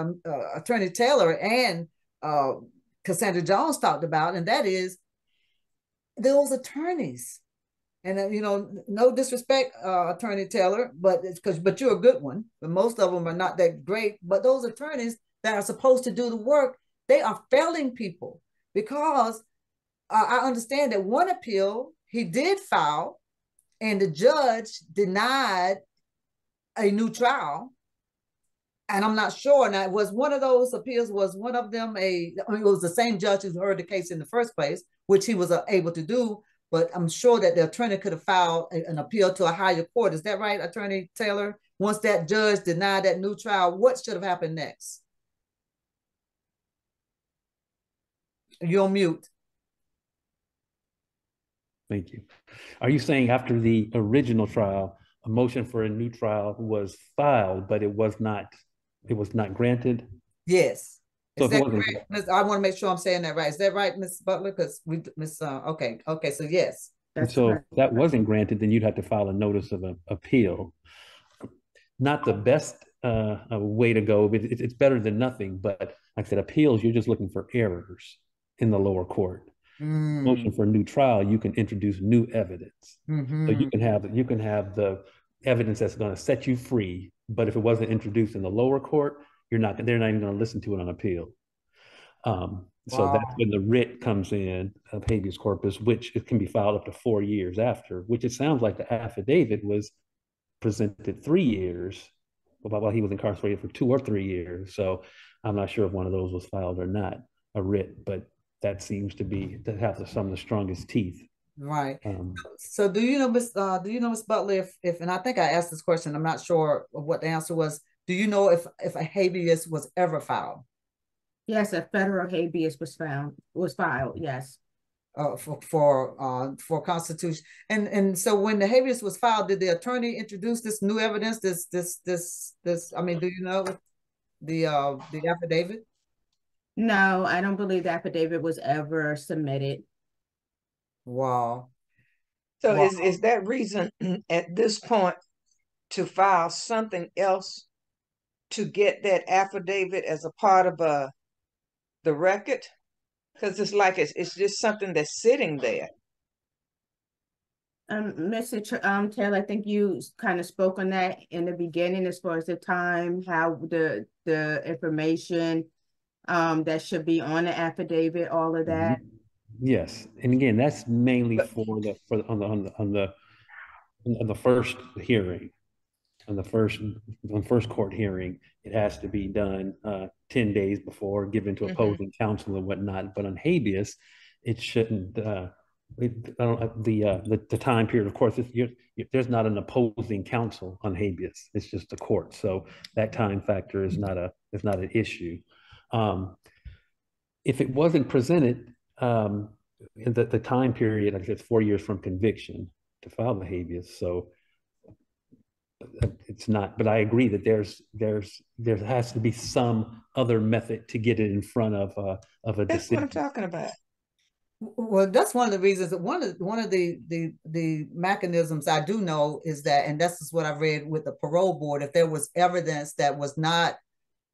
Attorney Taylor and Cassandra Jones talked about, and that is those attorneys. And you know, no disrespect, Attorney Taylor, but you're a good one. But most of them are not that great. But those attorneys that are supposed to do the work, they are failing people, because I understand that one appeal he did file, and the judge denied a new trial and I'm not sure. Now, was one of those appeals, was one of them it was the same judge who heard the case in the first place, which he was able to do, but I'm sure that the attorney could have filed an appeal to a higher court. Is that right, Attorney Taylor? Once that judge denied that new trial, what should have happened next? You're on mute. Thank you. Are you saying after the original trial, a motion for a new trial was filed, but it was not granted? Yes. So Is that correct? I want to make sure I'm saying that right. Is that right, Ms. Butler? Because okay, so yes. So if that wasn't granted, then you'd have to file a notice of appeal. Not the best way to go, but it's better than nothing. But like I said, appeals, you're just looking for errors in the lower court. Motion for a new trial, you can introduce new evidence. So you can have the evidence that's going to set you free. But if it wasn't introduced in the lower court, they're not even going to listen to it on appeal. So that's when the writ comes in of habeas corpus, which it can be filed up to 4 years after, which it sounds like the affidavit was presented 3 years while he was incarcerated for 2 or 3 years. So I'm not sure if one of those was filed or not, a writ, but that seems to have some of the strongest teeth. Right. So do you know, Ms. Butler, if and I think I asked this question, I'm not sure what the answer was. Do you know if a habeas was ever filed? Yes, a federal habeas was filed. Yes. For Constitution, and so when the habeas was filed, did the attorney introduce this new evidence? This I mean, do you know the affidavit? No, I don't believe the affidavit was ever submitted. Wow. So is that reason at this point to file something else to get that affidavit as a part of the record? Because it's like it's just something that's sitting there. Mr. Taylor, I think you kind of spoke on that in the beginning as far as the time, how the information that should be on the affidavit, all of that. Yes, and again, that's mainly on the first hearing, on the first court hearing. It has to be done 10 days before, given to opposing counsel and whatnot. But on habeas, it shouldn't. The time period, of course, there's not an opposing counsel on habeas. It's just the court, so that time factor is not an issue. If it wasn't presented, in the time period, like I said, it's 4 years from conviction to file the habeas. So it's not, but I agree that there has to be some other method to get it in front of a decision. That's what I'm talking about. Well, that's one of the reasons that one of the mechanisms I do know is that, and this is what I've read with the parole board, if there was evidence that was not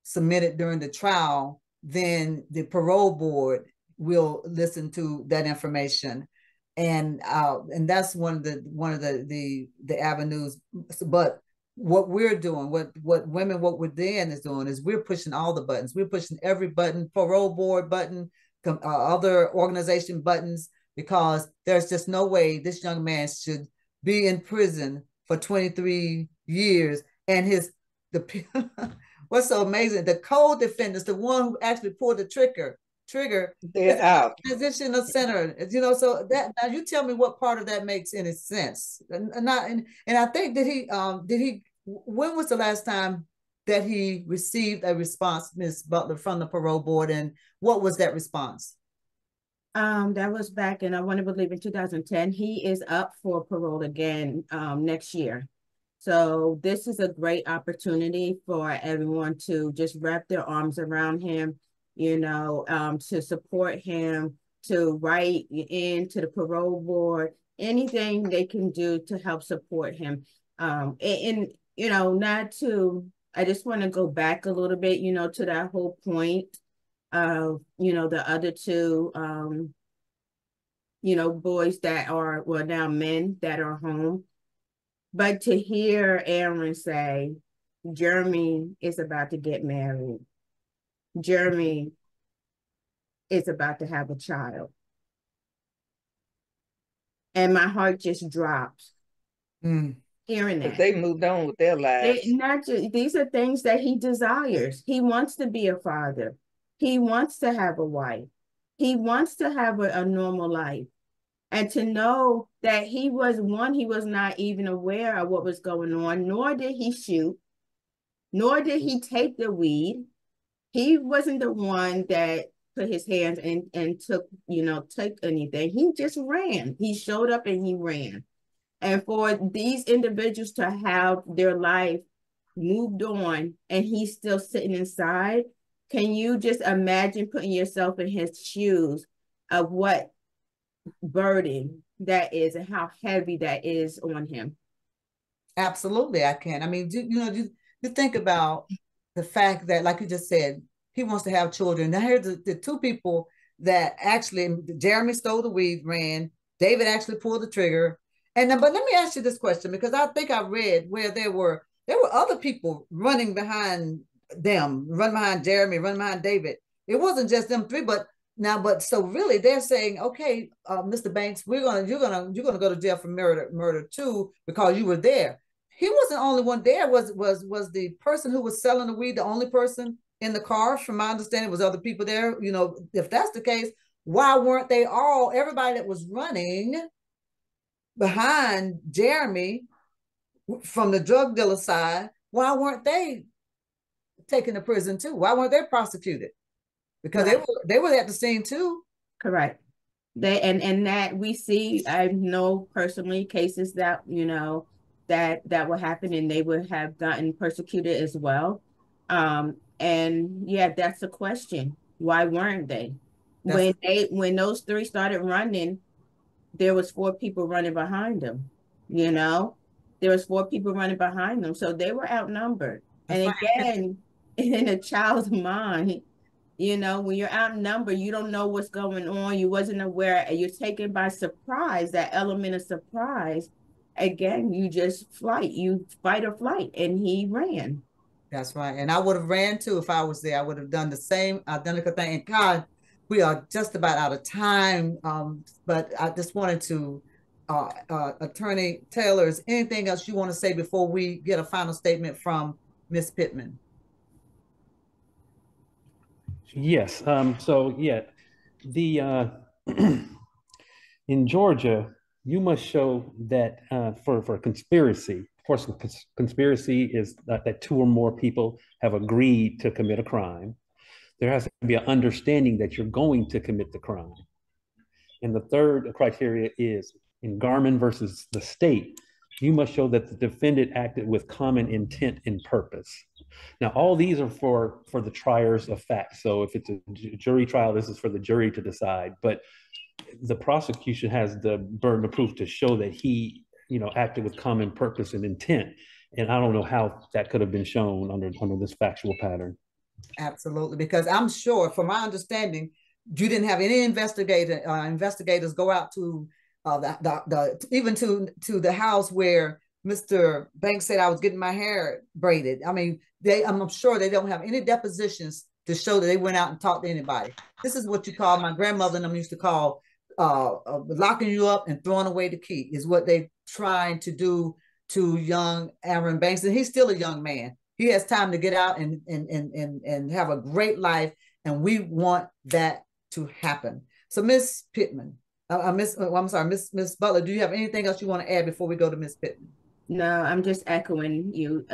submitted during the trial, then the parole board will listen to that information, and that's one of the avenues. But what we're doing, what Dan is doing, is we're pushing all the buttons. We're pushing every button, parole board button, other organization buttons, because there's just no way this young man should be in prison for 23 years. And what's so amazing, the co-defendants, the one who actually pulled the trigger, they're out. Transitional center, so that, now you tell me what part of that makes any sense. And I think when was the last time that he received a response, Ms. Butler, from the parole board, and what was that response? That was back in, I want to believe, in 2010. He is up for parole again next year. So this is a great opportunity for everyone to just wrap their arms around him, to support him, to write into the parole board, anything they can do to help support him. I just want to go back a little bit, to that whole point of, the other two, boys that are, well, now men that are home. But to hear Aaron say, Jeremy is about to get married, Jeremy is about to have a child, and my heart just drops. hearing that. They moved on with their lives. Not just, these are things that he desires. He wants to be a father. He wants to have a wife. He wants to have a normal life. And to know that he was not even aware of what was going on, nor did he shoot, nor did he take the weed. He wasn't the one that put his hands and took anything. He just ran. He showed up and he ran. And for these individuals to have their life moved on and he's still sitting inside, can you just imagine putting yourself in his shoes of what burden that is and how heavy that is on him? Absolutely, I can. I mean, you think about the fact that, like you just said, he wants to have children. Now, here's the two people that actually, Jeremy stole the weed, ran. David actually pulled the trigger. And then, but let me ask you this question, because I think I read where there were other people running behind them, running behind Jeremy, running behind David. It wasn't just them three, but so really they're saying, okay, Mr. Banks, you're gonna go to jail for murder too, because you were there. He wasn't the only one there. Was the person who was selling the weed the only person in the car? From my understanding, was other people there. If that's the case, why weren't they all, everybody that was running behind Jeremy from the drug dealer side, why weren't they taken to prison too? Why weren't they prosecuted? Because right. they were at the scene too. Correct. And that we see, I know personally cases that that would happen and they would have gotten persecuted as well. And yeah, that's the question. Why weren't they? When those three started running, there was 4 people running behind them. There was 4 people running behind them, so they were outnumbered. That's and again, in a child's mind, when you're outnumbered, you don't know what's going on. You wasn't aware. You're taken by surprise. That element of surprise. Again, you just flight. You fight or flight, and he ran. That's right. And I would have ran too if I was there. I would have done the same identical thing. And God, we are just about out of time. But I just wanted to, Attorney Taylor, is anything else you want to say before we get a final statement from Ms. Pittman? Yes. So yeah, in Georgia, you must show that for conspiracy. Of course, conspiracy is that 2 or more people have agreed to commit a crime. There has to be an understanding that you're going to commit the crime. And the third criteria is in Garmon versus the state, you must show that the defendant acted with common intent and purpose. Now, all these are for the triers of fact. So if it's a jury trial, this is for the jury to decide. But the prosecution has the burden of proof to show that he, acted with common purpose and intent. And I don't know how that could have been shown under this factual pattern. Absolutely, because I'm sure, from my understanding, you didn't have any investigators go out to even to the house where Mr. Banks said I was getting my hair braided. I mean, I'm sure they don't have any depositions to show that they went out and talked to anybody. This is what you call, my grandmother and them used to call locking you up and throwing away the key, is what they trying to do to young Aaron Banks. And he's still a young man. He has time to get out and have a great life. And we want that to happen. So Ms. Pittman, Miss Butler, do you have anything else you want to add before we go to Ms. Pittman? No, I'm just echoing you.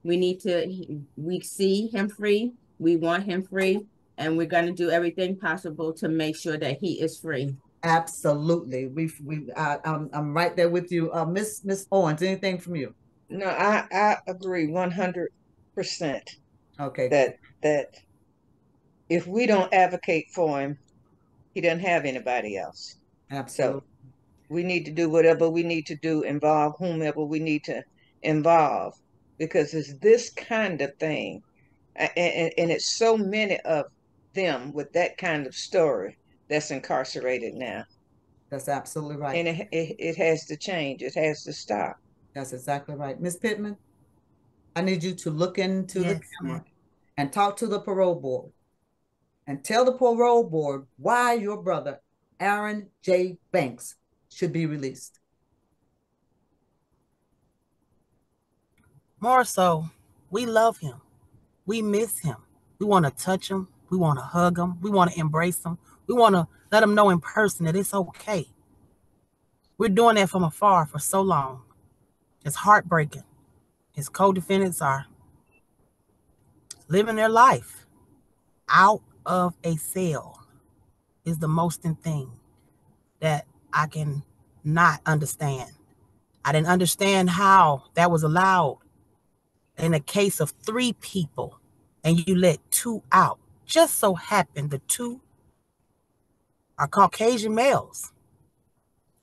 We see him free. We want him free. And we're going to do everything possible to make sure that he is free. Absolutely. I'm right there with you. Miss Owens, anything from you? No, I agree 100%. Okay. That if we don't advocate for him, he doesn't have anybody else. Absolutely. So we need to do whatever we need to do, involve whomever we need to involve, because it's this kind of thing. And it's so many of them with that kind of story that's incarcerated now. That's absolutely right. And it has to change. It has to stop. That's exactly right. Ms. Pittman, I need you to look into the camera and talk to the parole board and tell the parole board why your brother, Aaron J. Banks, should be released. More so, we love him. We miss him. We want to touch him. We want to hug him. We want to embrace him. We want to let him know in person that it's okay. We're doing that from afar for so long. It's heartbreaking. His co-defendants are living their life out of a cell is the most thing that I can not understand. I didn't understand how that was allowed in a case of 3 people and you let 2 out. Just so happened the 2 are Caucasian males.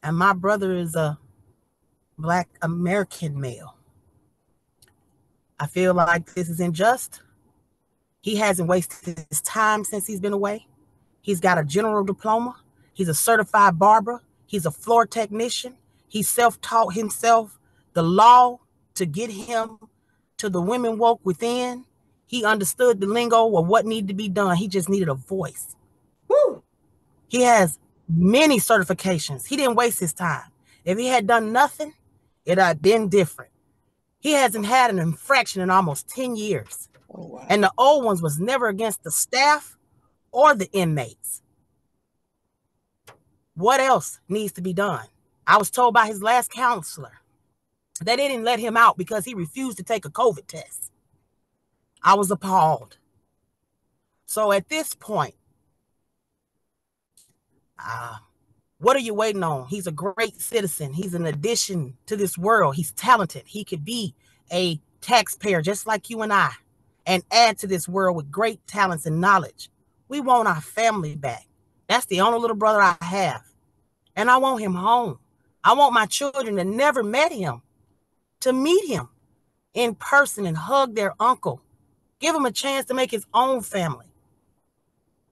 And my brother is a Black American male. I feel like this is unjust. He hasn't wasted his time since he's been away. He's got a general diploma. He's a certified barber. He's a floor technician. He self-taught himself the law to get him to the women woke within. He understood the lingo of what needed to be done. He just needed a voice. Woo! He has many certifications. He didn't waste his time. If he had done nothing, it had been different. He hasn't had an infraction in almost 10 years. Oh, wow. And the old ones was never against the staff or the inmates. What else needs to be done? I was told by his last counselor that they didn't let him out because he refused to take a COVID test. I was appalled. So at this point, what are you waiting on? He's a great citizen. He's an addition to this world. He's talented. He could be a taxpayer just like you and I and add to this world with great talents and knowledge. We want our family back. That's the only little brother I have. And I want him home. I want my children that never met him to meet him in person and hug their uncle. Give him a chance to make his own family.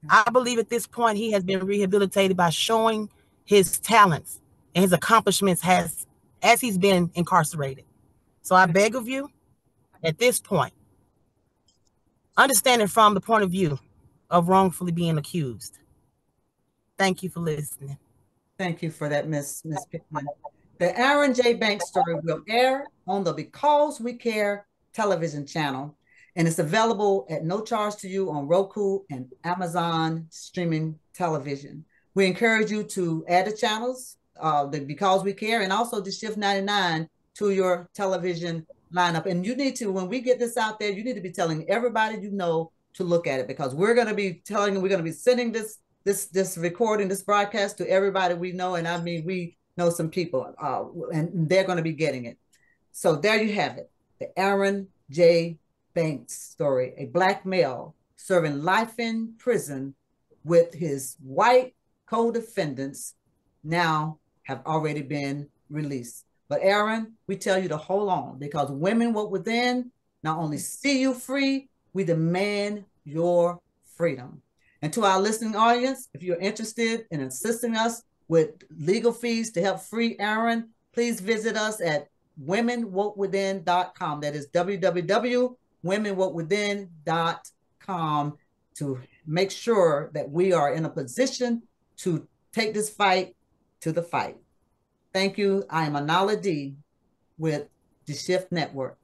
I believe at this point he has been rehabilitated by showing his talents and his accomplishments as he's been incarcerated. So I beg of you, at this point, understand it from the point of view of wrongfully being accused. Thank you for listening. Thank you for that, Miss Pittman. The Aaron J. Banks story will air on the Because We Care television channel, and it's available at no charge to you on Roku and Amazon streaming television. We encourage you to add the channels, the Because We Care, and also the Shift 99 to your television lineup. And you need to, when we get this out there, you need to be telling everybody you know to look at it, because we're going to be telling you, we're going to be sending this recording, this broadcast to everybody we know. And I mean, we know some people, and they're going to be getting it. So there you have it. The Aaron J. Banks story, a Black male serving life in prison with his white co-defendants now have already been released. But Aaron, we tell you to hold on, because Women Woke Within not only see you free, we demand your freedom. And to our listening audience, if you're interested in assisting us with legal fees to help free Aaron, please visit us at womenwokewithin.com. That is www.womenwokewithin.com to make sure that we are in a position to take this fight to the fight. Thank you. I am Anala D with the Shift Network.